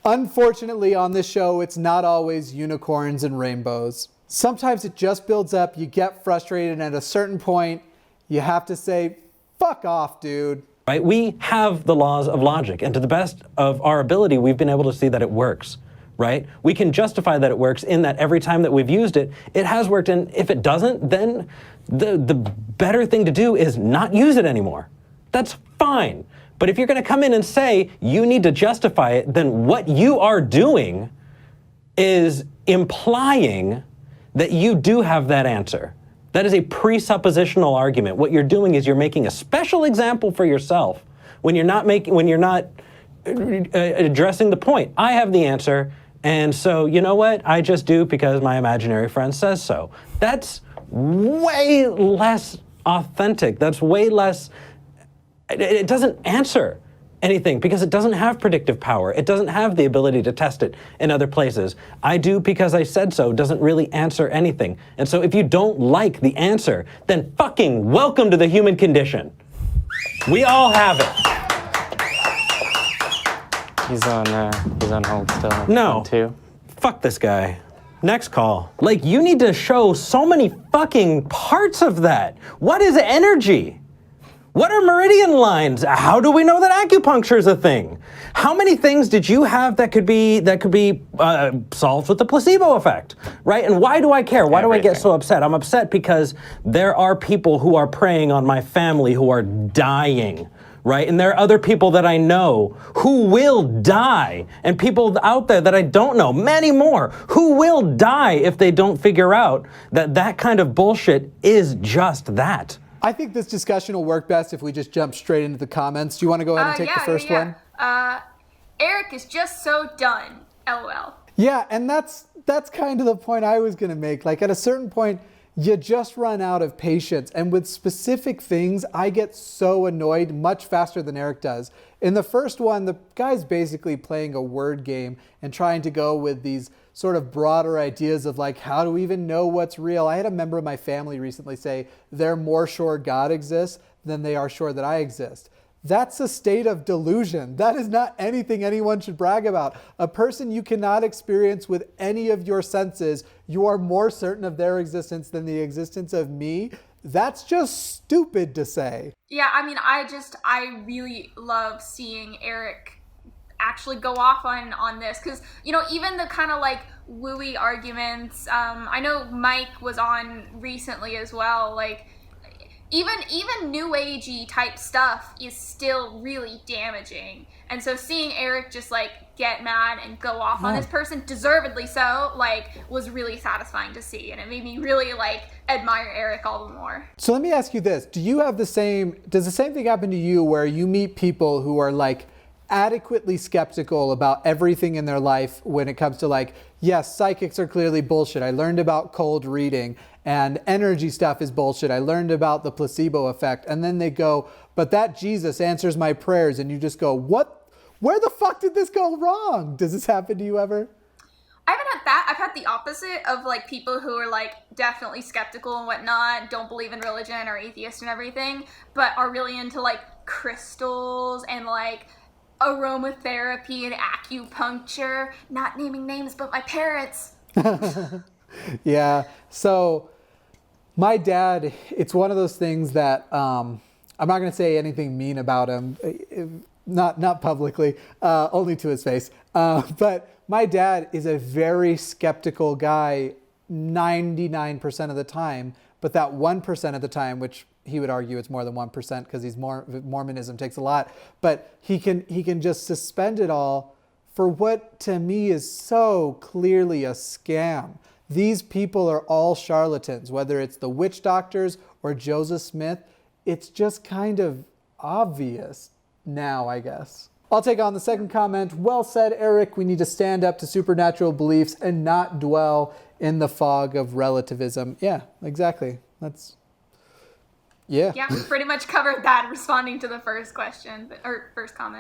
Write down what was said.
Unfortunately, on this show, it's not always unicorns and rainbows. Sometimes it just builds up, you get frustrated, and at a certain point, you have to say, fuck off, dude. Right? We have the laws of logic, and to the best of our ability, we've been able to see that it works, right? We can justify that it works in that every time that we've used it, it has worked, and if it doesn't, then the better thing to do is not use it anymore. That's fine. But if you're going to come in and say you need to justify it, then what you are doing is implying that you do have that answer. That is a presuppositional argument. What you're doing is you're making a special example for yourself when you're not addressing the point. I have the answer, and so you know what? I just do because my imaginary friend says so. That's way less authentic. That's way less. It doesn't answer anything because it doesn't have predictive power. It doesn't have the ability to test it in other places. I do because I said so doesn't really answer anything. And so if you don't like the answer, then fucking welcome to the human condition. We all have it. He's on hold still. No. Too. Fuck this guy. Next call. Like, you need to show so many fucking parts of that. What is energy? What are meridian lines? How do we know that acupuncture is a thing? How many things did you have that could be solved with the placebo effect, right? And why do I care? Why do I get so upset? I'm upset because there are people who are preying on my family who are dying, right? And there are other people that I know who will die, and people out there that I don't know, many more, who will die if they don't figure out that that kind of bullshit is just that. I think this discussion will work best if we just jump straight into the comments. Do you want to go ahead and take the first one? Eric is just so done. LOL. Yeah, and that's kind of the point I was going to make. Like, at a certain point, you just run out of patience. And with specific things, I get so annoyed much faster than Eric does. In the first one, the guy's basically playing a word game and trying to go with these sort of broader ideas of like, how do we even know what's real? I had a member of my family recently say they're more sure God exists than they are sure that I exist. That's a state of delusion. That is not anything anyone should brag about. A person you cannot experience with any of your senses, you are more certain of their existence than the existence of me. That's just stupid to say. Yeah, I mean, I really love seeing Eric actually go off on this, because, you know, even the kind of like wooey arguments, I know Mike was on recently as well, like even new agey type stuff is still really damaging. And so seeing Eric just like get mad and go off on this person, deservedly so, like, was really satisfying to see, and it made me really like admire Eric all the more. So let me ask you this. Does the same thing happen to you where you meet people who are like adequately skeptical about everything in their life when it comes to like, yes, psychics are clearly bullshit. I learned about cold reading, and energy stuff is bullshit. I learned about the placebo effect. And then they go, but that Jesus answers my prayers. And you just go, what? Where the fuck did this go wrong? Does this happen to you ever? I haven't had that. I've had the opposite of like people who are like definitely skeptical and whatnot, don't believe in religion or atheist and everything, but are really into like crystals and like aromatherapy and acupuncture. Not naming names, but my parents. Yeah. So my dad, it's one of those things that I'm not going to say anything mean about him, not publicly, only to his face. But my dad is a very skeptical guy 99% of the time, but that 1% of the time, which he would argue it's more than 1% because Mormonism takes a lot, but he can just suspend it all for what to me is so clearly a scam. These people are all charlatans, whether it's the witch doctors or Joseph Smith. It's just kind of obvious now, I guess. I'll take on the second comment. Well said, Eric. We need to stand up to supernatural beliefs and not dwell in the fog of relativism. Yeah, exactly. Yeah, we pretty much covered that responding to the first question or first comment.